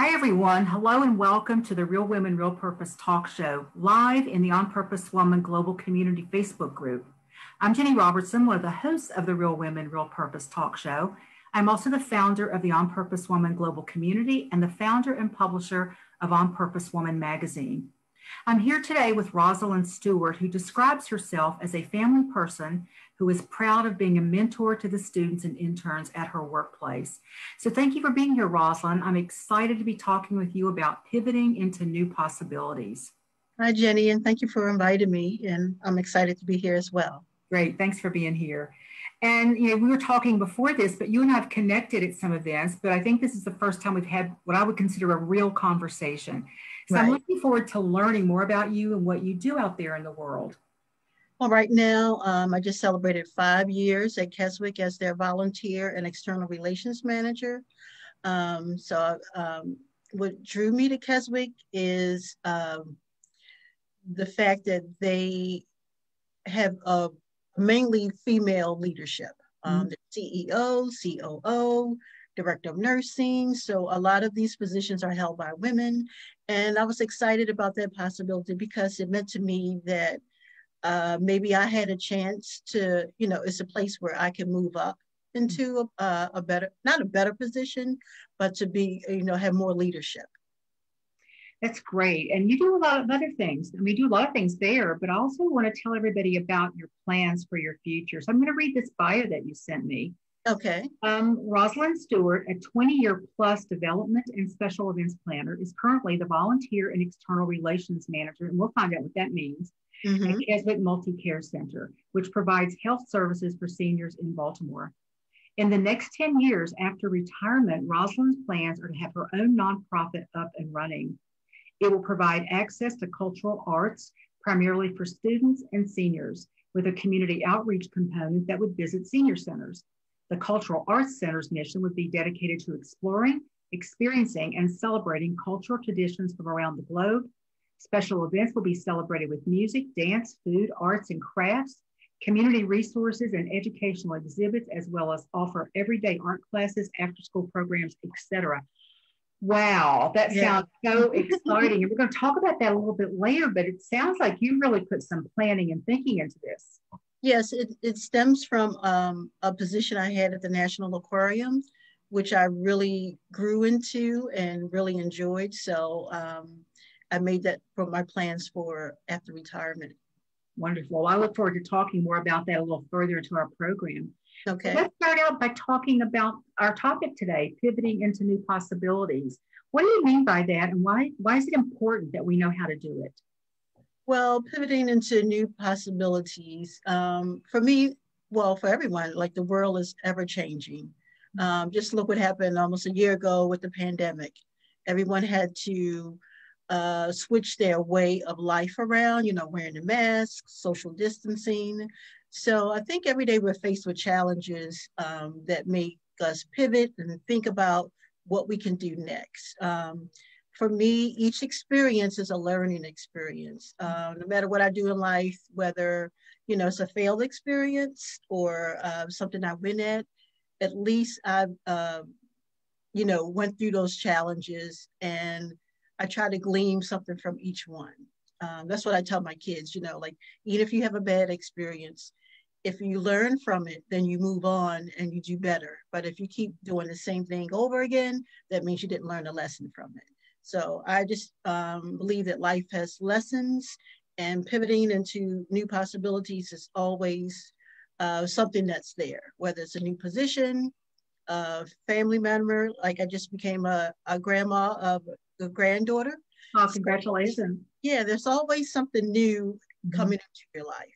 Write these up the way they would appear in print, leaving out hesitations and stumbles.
Hi, everyone. Hello and welcome to the Real Women, Real Purpose talk show, live in the On Purpose Woman Global Community Facebook group. I'm Ginny Robertson, one of the hosts of the Real Women, Real Purpose talk show. I'm also the founder of the On Purpose Woman Global Community and the founder and publisher of On Purpose Woman magazine. I'm here today with Rosalyn Stewart, who describes herself as a family person who is proud of being a mentor to the students and interns at her workplace. So thank you for being here, Rosalyn. I'm excited to be talking with you about pivoting into new possibilities. Hi, Jenny, and thank you for inviting me, and I'm excited to be here as well. Great, thanks for being here. And we were talking before this, but you and I have connected at some events, but I think this is the first time we've had what I would consider a real conversation. So right. I'm looking forward to learning more about you and what you do out there in the world. Well, right now, I just celebrated 5 years at Keswick as their volunteer and external relations manager. What drew me to Keswick is the fact that they have mainly female leadership. The CEO, COO, Director of Nursing. So a lot of these positions are held by women. And I was excited about that possibility because it meant to me that maybe I had a chance to, it's a place where I can move up into a better, not a better position, but to be, have more leadership. That's great. And you do a lot of other things. I mean, you do a lot of things there, but I also want to tell everybody about your plans for your future. So I'm going to read this bio that you sent me. Okay. Rosalyn Stewart, a 20-year plus development and special events planner, is currently the volunteer and external relations manager, and we'll find out what that means, at Keswick Multi-Care Center, which provides health services for seniors in Baltimore. In the next 10 years after retirement, Rosalyn's plans are to have her own nonprofit up and running. It will provide access to cultural arts, primarily for students and seniors, with a community outreach component that would visit senior centers. The Cultural Arts Center's mission would be dedicated to exploring, experiencing, and celebrating cultural traditions from around the globe. Special events will be celebrated with music, dance, food, arts, and crafts, community resources, and educational exhibits, as well as offer everyday art classes, after-school programs, etc. Wow, that sounds so exciting. And we're going to talk about that a little bit later, but it sounds like you really put some planning and thinking into this. Yes, it stems from a position I had at the National Aquarium, which I really grew into and really enjoyed. So I made that for my plans for after retirement. Wonderful. I look forward to talking more about that a little further into our program. Okay. Let's start out by talking about our topic today, pivoting into new possibilities. What do you mean by that, and why is it important that we know how to do it? Well, pivoting into new possibilities, for me, well, for everyone, like the world is ever changing. Just look what happened almost a year ago with the pandemic. Everyone had to switch their way of life around, wearing the mask, social distancing. So I think every day we're faced with challenges that make us pivot and think about what we can do next. For me, each experience is a learning experience. No matter what I do in life, whether, it's a failed experience or something I win at least I've, went through those challenges and I try to glean something from each one. That's what I tell my kids, like, even if you have a bad experience, if you learn from it, then you move on and you do better. But if you keep doing the same thing over again, that means you didn't learn a lesson from it. So I just believe that life has lessons, and pivoting into new possibilities is always something that's there, whether it's a new position, a family member, like I just became a grandma of a granddaughter. Oh, congratulations. Yeah, there's always something new coming into your life.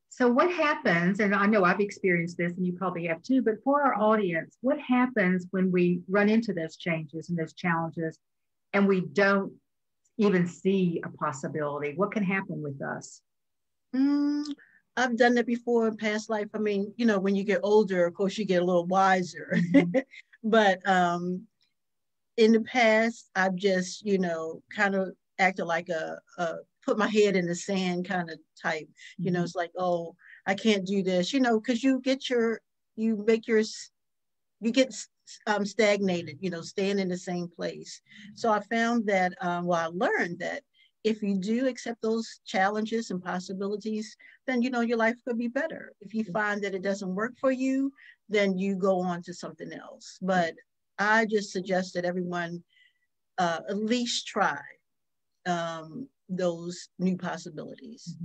So what happens, and I know I've experienced this and you probably have too, but for our audience, what happens when we run into those changes and those challenges and we don't even see a possibility? What can happen with us? I've done that before in past life. I mean, when you get older, of course, you get a little wiser. But in the past, I've just, kind of acted like a put my head in the sand kind of type. It's like, oh, I can't do this, because you get stagnated, staying in the same place. So I found that, I learned that if you do accept those challenges and possibilities, then, your life could be better. If you find that it doesn't work for you, then you go on to something else. But I just suggest that everyone at least try those new possibilities.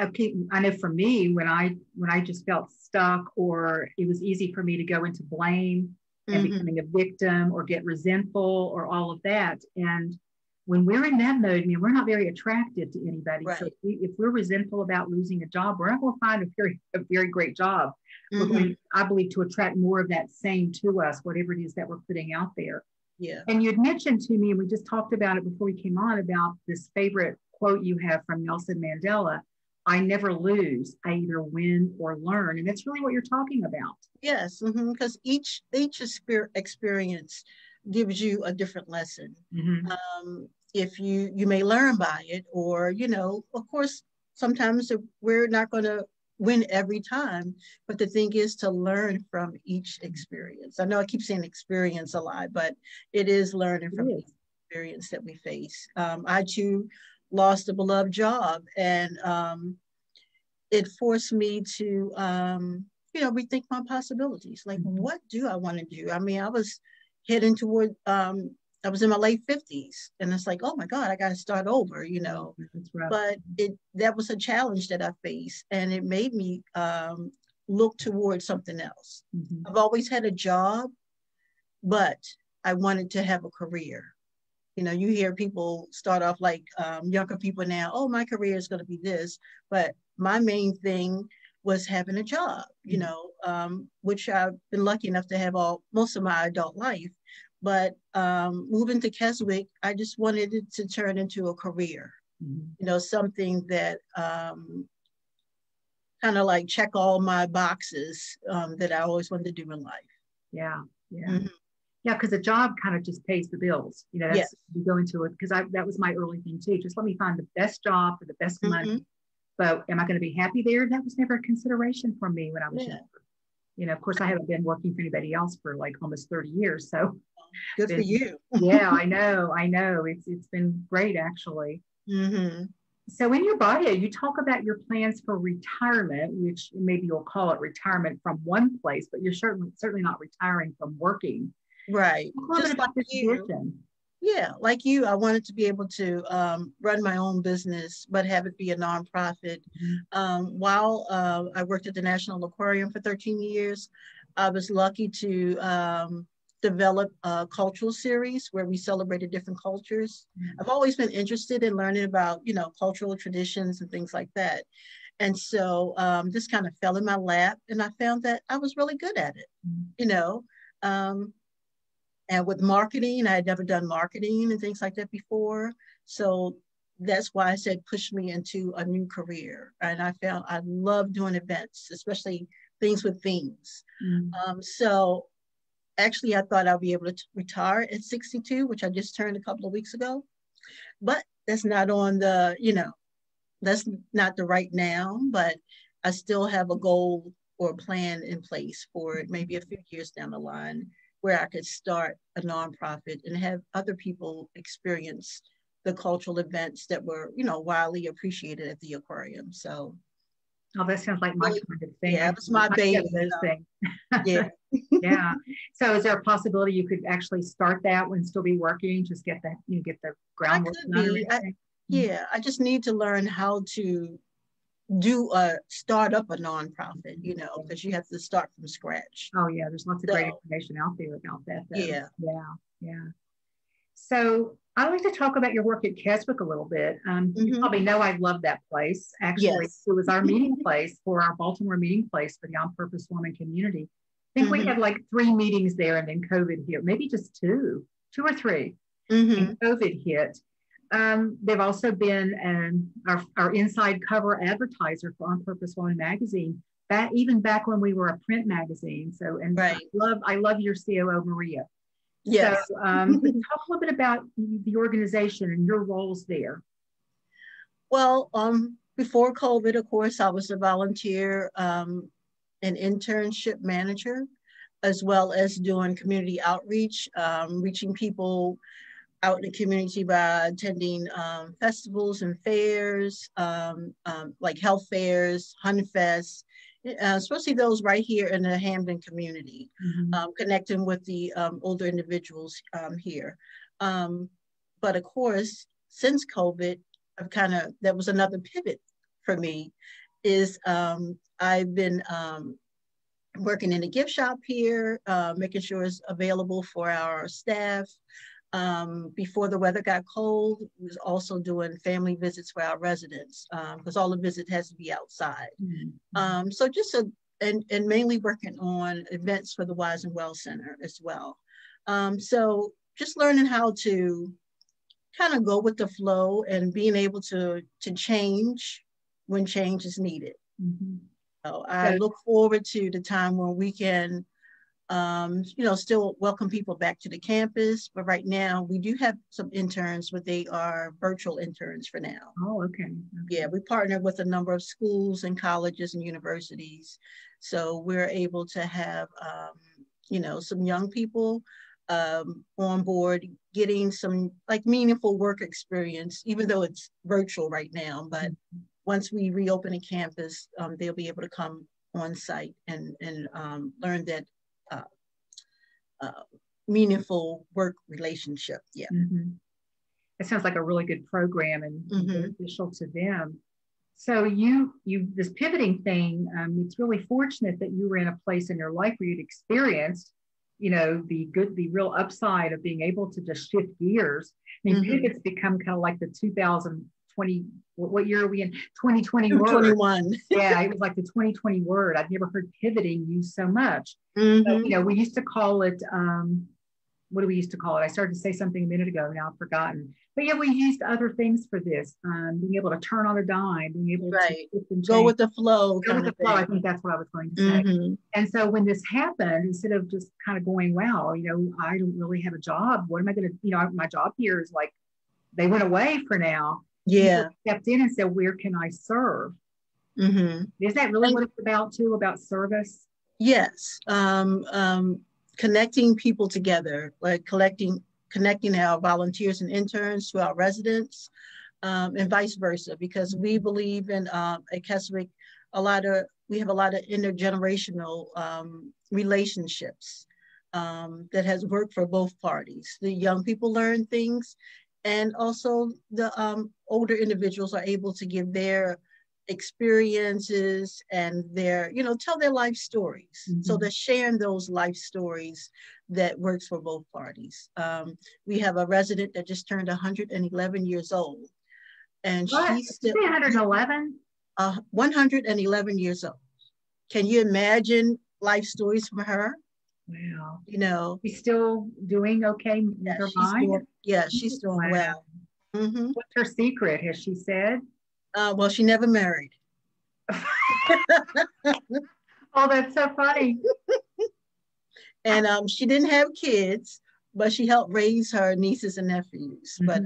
Okay, I know for me, when I just felt stuck, or it was easy for me to go into blame and becoming a victim or get resentful or all of that. And when we're in that mode, we're not very attractive to anybody. Right. So if we're resentful about losing a job, we're not going to find a very great job. We're going, I believe, to attract more of that same to us, whatever it is that we're putting out there. Yeah. And you had mentioned to me, and we just talked about it before we came on, about this favorite quote you have from Nelson Mandela: "I never lose, I either win or learn." And that's really what you're talking about. Yes, because each experience gives you a different lesson. If you may learn by it, or, of course, sometimes we're not going to win every time, but the thing is to learn from each experience. I know I keep saying experience a lot, but it is learning from each experience that we face. I too lost a beloved job, and it forced me to rethink my possibilities. Like, what do I want to do? I was heading toward I was in my late 50s, and it's like, oh my God, I got to start over, But that was a challenge that I faced, and it made me look towards something else. I've always had a job, but I wanted to have a career. You hear people start off like younger people now, oh, my career is going to be this, but my main thing was having a job, which I've been lucky enough to have most of my adult life. But moving to Keswick, I just wanted it to turn into a career, something that kind of like check all my boxes that I always wanted to do in life. Yeah. Yeah, because a job kind of just pays the bills. That's you go into it, because that was my early thing too. Just let me find the best job for the best money. But am I going to be happy there? That was never a consideration for me when I was younger. Of course, I haven't been working for anybody else for like almost 30 years. So good for you. Yeah, I know. It's been great, actually. So in your bio, you talk about your plans for retirement, which maybe you'll call it retirement from one place, but you're certainly not retiring from working. Right. Just about this vision. Yeah, like you, I wanted to be able to run my own business, but have it be a nonprofit. While I worked at the National Aquarium for 13 years, I was lucky to develop a cultural series where we celebrated different cultures. I've always been interested in learning about, cultural traditions and things like that. And so this kind of fell in my lap, and I found that I was really good at it, and with marketing, I had never done marketing and things like that before. So that's why I said push me into a new career. And I found I love doing events, especially things with themes. So actually, I thought I'd be able to retire at 62, which I just turned a couple of weeks ago. But that's not on the, that's not the right now. But I still have a goal or a plan in place for it, maybe a few years down the line, where I could start a nonprofit and have other people experience the cultural events that were, widely appreciated at the aquarium. So, that sounds like my kind of thing. Yeah, that's my baby. Yeah. Yeah. So, is there a possibility you could actually start that and still be working? Just get the groundwork done. Yeah, I just need to learn how to start up a nonprofit, because you have to start from scratch. Oh yeah, there's lots of great information out there about that, though. Yeah. So I like to talk about your work at Keswick a little bit. You probably know I love that place. Actually, It was our meeting place for our Baltimore meeting place for the On Purpose Woman community. I think we had like 3 meetings there, and then COVID hit, maybe just 2 or 3, and COVID hit. They've also been our inside cover advertiser for On Purpose Woman magazine, even back when we were a print magazine. So, and I love your COO, Maria. Yes. So, talk a little bit about the organization and your roles there. Well, before COVID, of course, I was a volunteer, an internship manager. as well as doing community outreach, reaching people out in the community by attending festivals and fairs, like health fairs, Hunt Fest, especially those right here in the Hamden community, connecting with the older individuals here. But of course, since COVID, that was another pivot for me, is I've been working in a gift shop here, making sure it's available for our staff. Before the weather got cold, we was also doing family visits for our residents, because all the visit has to be outside. So just and mainly working on events for the Wise and Well Center as well. So just learning how to kind of go with the flow and being able to change when change is needed. So I look forward to the time when we can still welcome people back to the campus. But right now we do have some interns, but they are virtual interns for now. Oh, okay. Yeah, we partner with a number of schools and colleges and universities. So we're able to have, some young people on board, getting some like meaningful work experience, even though it's virtual right now. But once we reopen a campus, they'll be able to come on site and learn that meaningful work relationship. Yeah. It sounds like a really good program and beneficial to them. So you this pivoting thing, it's really fortunate that you were in a place in your life where you'd experienced, the real upside of being able to just shift gears. I mean, pivots become kind of like the 2020, what year are we in? 2020 word. 21. Yeah, it was like the 2020 word. I've never heard pivoting used so much. But, we used to call it, what do we used to call it? I started to say something a minute ago, now I've forgotten. But yeah, we used other things for this, being able to turn on a dime, being able to go with the flow. Go with the flow. I think that's what I was going to say. And so when this happened, instead of just kind of going, wow, I don't really have a job. What am I going to, my job here is like, they went away for now. Yeah. People stepped in and said, where can I serve? Is that really what it's about too, about service? Yes. Connecting people together, like connecting our volunteers and interns to our residents, and vice versa, because we believe in at Keswick, we have a lot of intergenerational relationships that has worked for both parties. The young people learn things, and also the older individuals are able to give their experiences and tell their life stories. So they're sharing those life stories that works for both parties. We have a resident that just turned 111 years old, and she's still 111. 111 years old. Can you imagine life stories from her? Wow. She's still doing okay with her mind? She's doing well. What's her secret, has she said? Well, she never married. Oh, that's so funny. And she didn't have kids, but she helped raise her nieces and nephews. But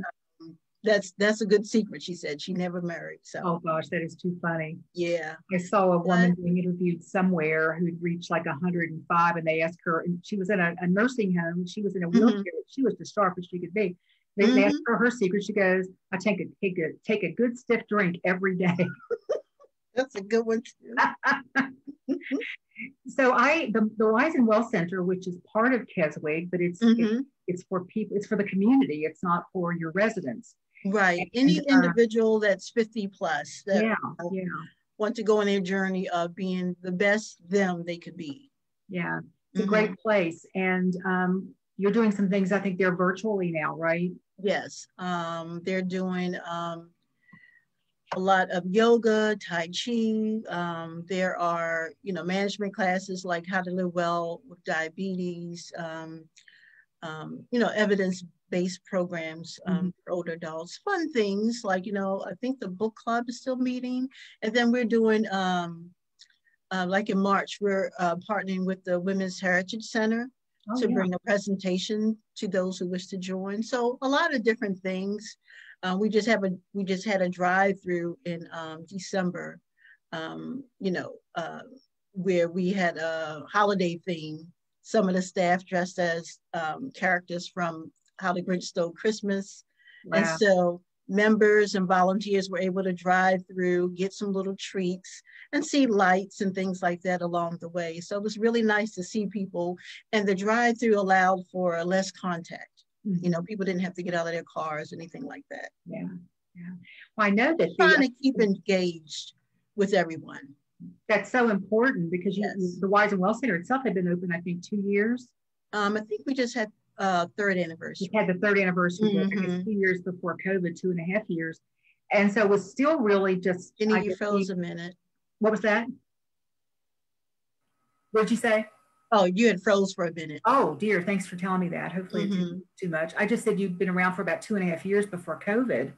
that's a good secret. She said she never married. So. Oh gosh, that is too funny. Yeah. I saw a woman being interviewed somewhere who'd reached like 105, and they asked her, and she was in a nursing home. She was in a wheelchair. She was as sharp as she could be. They asked her secret. She goes, I take a good stiff drink every day. That's a good one too. So the Wise and Well Center, which is part of Keswick, but it's for people, it's for the community. It's not for your residents. Right. Any individual that's 50 plus that want to go on their journey of being the best them they could be. Yeah. It's a great place. And you're doing some things, I think they're virtually now, right? Yes. They're doing a lot of yoga, Tai Chi. There are, management classes like how to live well with diabetes, evidence-based programs for older adults, fun things like, I think the book club is still meeting. And then we're doing, like in March, we're partnering with the Women's Heritage Center to bring a presentation to those who wish to join. So a lot of different things. We just had a drive-through in December, where we had a holiday theme some of the staff dressed as characters from How the Grinch Stole Christmas. Wow. And so members and volunteers were able to drive through, get some little treats, and see lights and things like that along the way. So it was really nice to see people, and the drive-through allowed for less contact. Mm-hmm. You know, people didn't have to get out of their cars, anything like that. Yeah, yeah. Well, I know that trying to keep engaged with everyone. That's so important because the Wise and Well Center itself had been open, I think, 2 years. I think we just had third anniversary. We had the third anniversary, mm-hmm. I guess 2 years before COVID, 2.5 years. And so it was still really just. Ginny, you froze a minute. What was that? What did you say? Oh, you had froze for a minute. Oh dear, thanks for telling me that. Hopefully mm-hmm. It didn't too much. I just said you'd been around for about 2.5 years before COVID.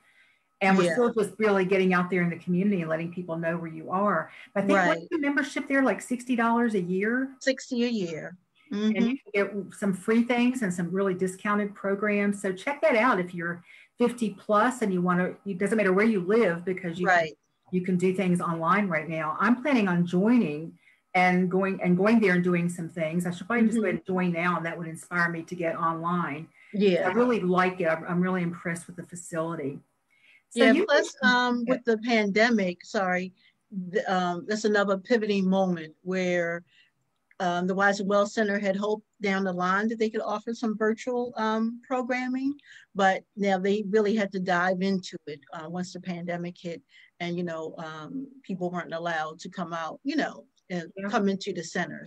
And we're still just really getting out there in the community and letting people know where you are. But I think what's the membership there, like $60 a year? $60 a year. Mm-hmm. And you can get some free things and some really discounted programs. So check that out if you're 50 plus and you want to, it doesn't matter where you live because you can do things online right now. I'm planning on joining and going there and doing some things. I should probably just go ahead and join now, and that would inspire me to get online. Yeah. I really like it. I'm really impressed with the facility. So plus with the pandemic, that's another pivoting moment where the Wise and Well Center had hoped down the line that they could offer some virtual programming, but now they really had to dive into it once the pandemic hit, and people weren't allowed to come out, and come into the center.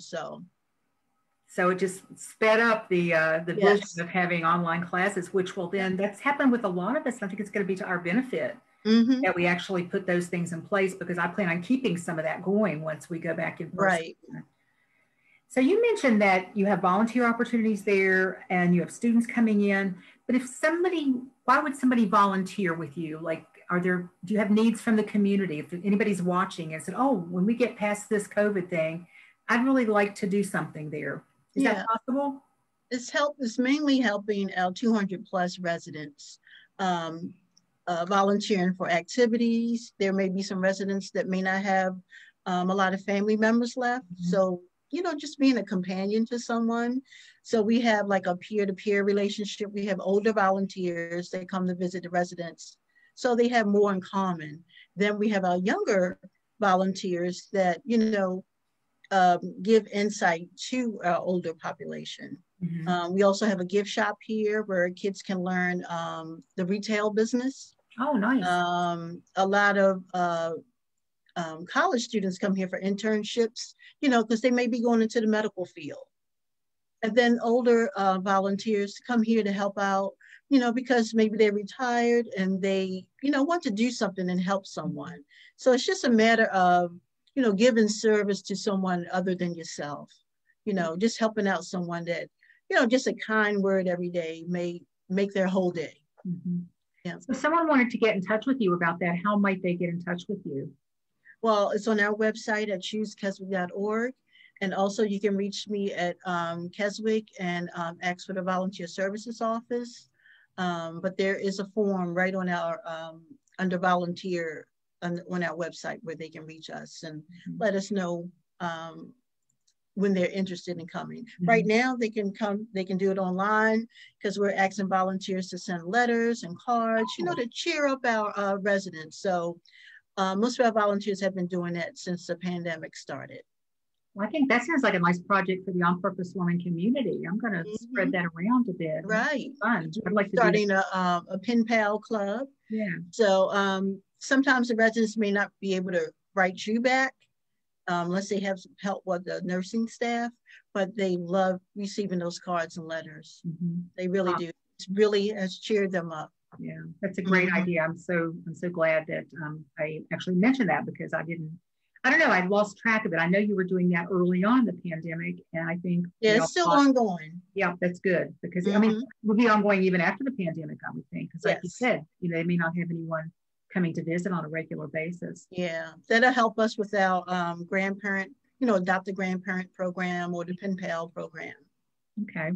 So it just sped up the vision of having online classes, which will then, that's happened with a lot of us. I think it's going to be to our benefit that we actually put those things in place, because I plan on keeping some of that going once we go back in person. Right. So you mentioned that you have volunteer opportunities there and you have students coming in, but why would somebody volunteer with you? Like, do you have needs from the community? If anybody's watching and said, oh, when we get past this COVID thing, I'd really like to do something there. Is that possible? It's mainly helping our 200 plus residents, volunteering for activities. There may be some residents that may not have a lot of family members left. Mm-hmm. So, just being a companion to someone. So we have like a peer-to-peer relationship. We have older volunteers that come to visit the residents, so they have more in common. Then we have our younger volunteers that, give insight to our older population. Mm-hmm. We also have a gift shop here where kids can learn the retail business. Oh, nice. A lot of college students come here for internships, because they may be going into the medical field. And then older volunteers come here to help out, because maybe they're retired and they, want to do something and help someone. So it's just a matter of, giving service to someone other than yourself, just helping out someone that, just a kind word every day may make their whole day. Mm-hmm. Yeah. So if someone wanted to get in touch with you about that, how might they get in touch with you? Well, it's on our website at choosekeswick.org. And also you can reach me at Keswick and ask for the Volunteer Services Office. But there is a form right on our, under volunteer, on our website where they can reach us and let us know when they're interested in coming. Mm-hmm. Right now they can do it online, because we're asking volunteers to send letters and cards, to cheer up our residents. So most of our volunteers have been doing that since the pandemic started. Well, I think that sounds like a nice project for the on-purpose woman community. I'm going to spread that around a bit. Right. Fun. I'd like to starting a pen pal club. Yeah. So sometimes the residents may not be able to write you back unless they have some help with the nursing staff, but they love receiving those cards and letters. Mm-hmm. They really do. It really has cheered them up. Yeah, that's a great idea. I'm so glad that I actually mentioned that, because I don't know, I lost track of it. I know you were doing that early on in the pandemic, and I think it's still ongoing. Yeah, that's good, because I mean, it will be ongoing even after the pandemic, I would think, because like you said, they may not have anyone coming to visit on a regular basis. Yeah, that'll help us with our grandparent, adopted grandparent program or the pen pal program. Okay.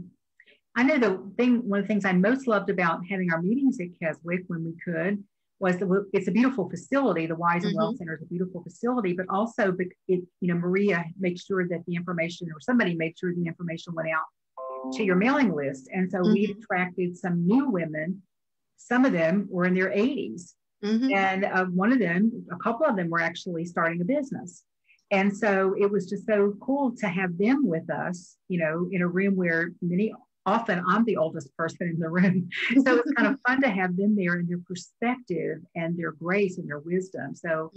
I know one of the things I most loved about having our meetings at Keswick when we could was it's a beautiful facility. The Wise and Well Center is a beautiful facility, but also Maria makes sure that the information, or somebody made sure the information went out to your mailing list. And so we attracted some new women. Some of them were in their 80s. And a couple of them were actually starting a business. And so it was just so cool to have them with us, in a room where often I'm the oldest person in the room. So it's kind of fun to have them there and their perspective and their grace and their wisdom. So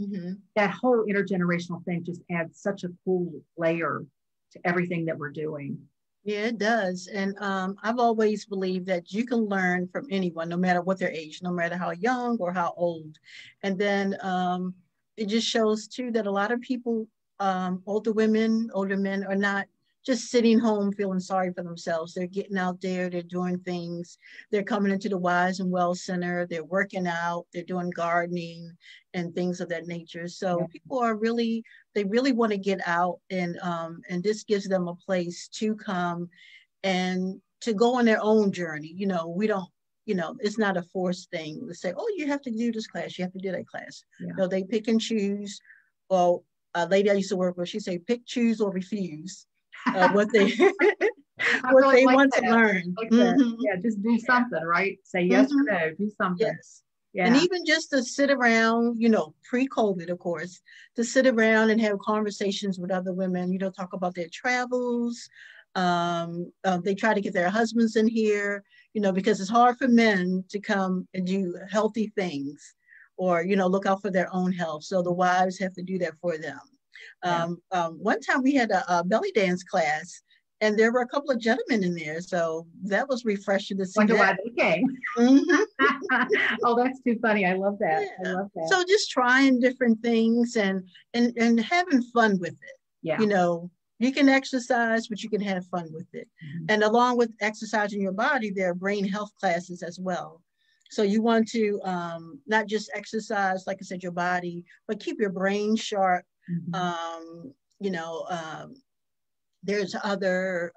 that whole intergenerational thing just adds such a cool layer to everything that we're doing. Yeah, it does. And I've always believed that you can learn from anyone, no matter what their age, no matter how young or how old. And then it just shows too that a lot of people, older women, older men, are not just sitting home feeling sorry for themselves. They're getting out there, they're doing things, they're coming into the Wise and Well Center, they're working out, they're doing gardening and things of that nature. So people are really, they really want to get out, and this gives them a place to come and to go on their own journey. We don't, it's not a forced thing to say, oh, you have to do this class, you have to do that class. No, they pick and choose. Well, a lady I used to work with, she said, pick, choose, or refuse. What they want to learn. Yeah, just do something, right? Say yes or no, do something. Yes. Yeah. And even just to sit around, pre-COVID, of course, to sit around and have conversations with other women, talk about their travels. They try to get their husbands in here, because it's hard for men to come and do healthy things or, look out for their own health. So the wives have to do that for them. One time we had a belly dance class, and there were a couple of gentlemen in there, so that was refreshing to see. Wonder why they came. Oh, that's too funny. I love that. I love that. So just trying different things and having fun with it. Yeah. You can exercise, but you can have fun with it. And along with exercising your body, there are brain health classes as well. So you want to not just exercise, like I said, your body, but keep your brain sharp. There's other,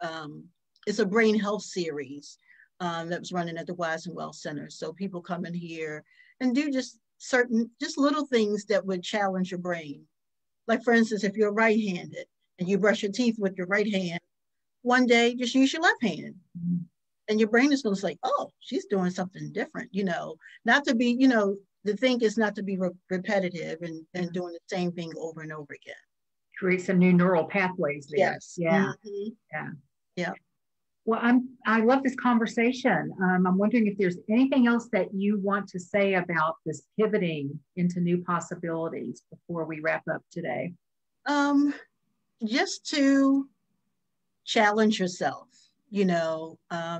it's a brain health series that was running at the Wise and Well Center. So people come in here and do just little things that would challenge your brain. Like, for instance, if you're right-handed and you brush your teeth with your right hand, one day just use your left hand. And your brain is going to say, oh, she's doing something different, not to be, the thing is not to be repetitive and doing the same thing over and over again. Create some new neural pathways there. Yes. Yeah. Well, I love this conversation. I'm wondering if there's anything else that you want to say about this pivoting into new possibilities before we wrap up today. Just to challenge yourself.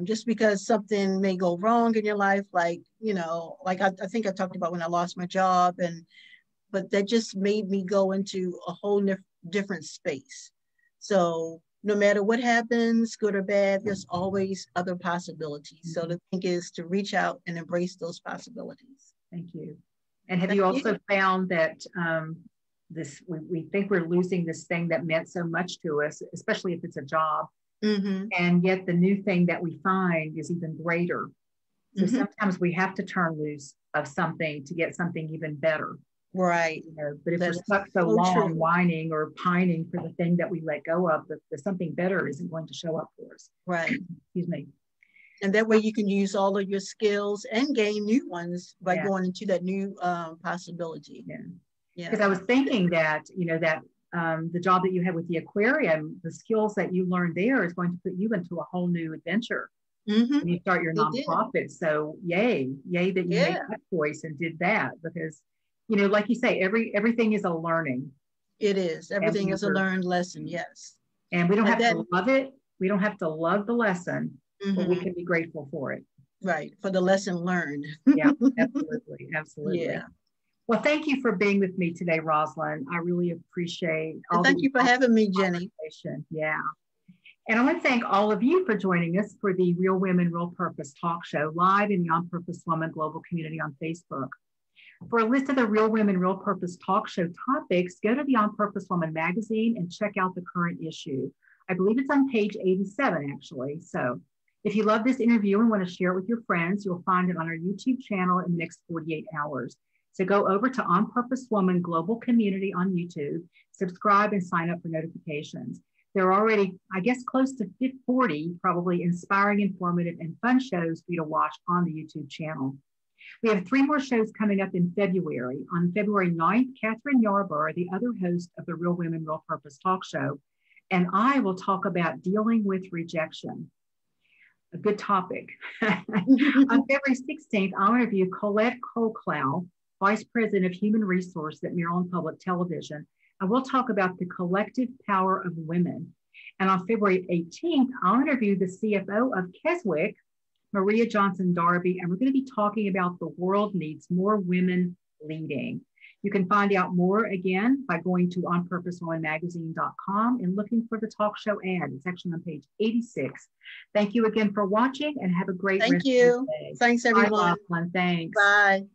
Just because something may go wrong in your life, like I think I talked about when I lost my job, but that just made me go into a whole different space. So no matter what happens, good or bad, there's always other possibilities. So the thing is to reach out and embrace those possibilities. Thank you. And have you also found that we think we're losing this thing that meant so much to us, especially if it's a job? And yet the new thing that we find is even greater. So sometimes we have to turn loose of something to get something even better. Right. But if we're stuck so long whining or pining for the thing that we let go of, the something better isn't going to show up for us. Right. Excuse me. And that way you can use all of your skills and gain new ones by going into that new possibility. Yeah. Because I was thinking that, the job that you had with the aquarium, the skills that you learned there is going to put you into a whole new adventure when you start your nonprofit. So yay that you made that choice and did that, because, like you say, everything is a learning. It is. Everything is a learned lesson. Yes. And we don't have to love it. We don't have to love the lesson, but we can be grateful for it. Right. For the lesson learned. Yeah, absolutely. Absolutely. Yeah. Well, thank you for being with me today, Rosalyn. I really appreciate all. Thank you for having me, Jenny. Yeah. And I want to thank all of you for joining us for the Real Women, Real Purpose talk show live in the On Purpose Woman Global Community on Facebook. For a list of the Real Women, Real Purpose talk show topics, go to the On Purpose Woman magazine and check out the current issue. I believe it's on page 87, actually. So if you love this interview and want to share it with your friends, you'll find it on our YouTube channel in the next 48 hours. So go over to On Purpose Woman Global Community on YouTube, subscribe and sign up for notifications. There are already, I guess, close to 40 probably inspiring, informative, and fun shows for you to watch on the YouTube channel. We have 3 more shows coming up in February. On February 9th, Catherine Yarborough, the other host of the Real Women, Real Purpose talk show, and I will talk about dealing with rejection. A good topic. On February 16th, I'll interview Colette Colclough, Vice President of Human Resources at Maryland Public Television, and we'll talk about the collective power of women. And on February 18th, I'll interview the CFO of Keswick, Maria Johnson Darby, and we're going to be talking about the world needs more women leading. You can find out more again by going to onpurposewomanmagazine.com and looking for the talk show ad. It's actually on page 86. Thank you again for watching and have a great rest of your day. Thanks, everyone. Bye, Rosalyn. Thanks. Bye.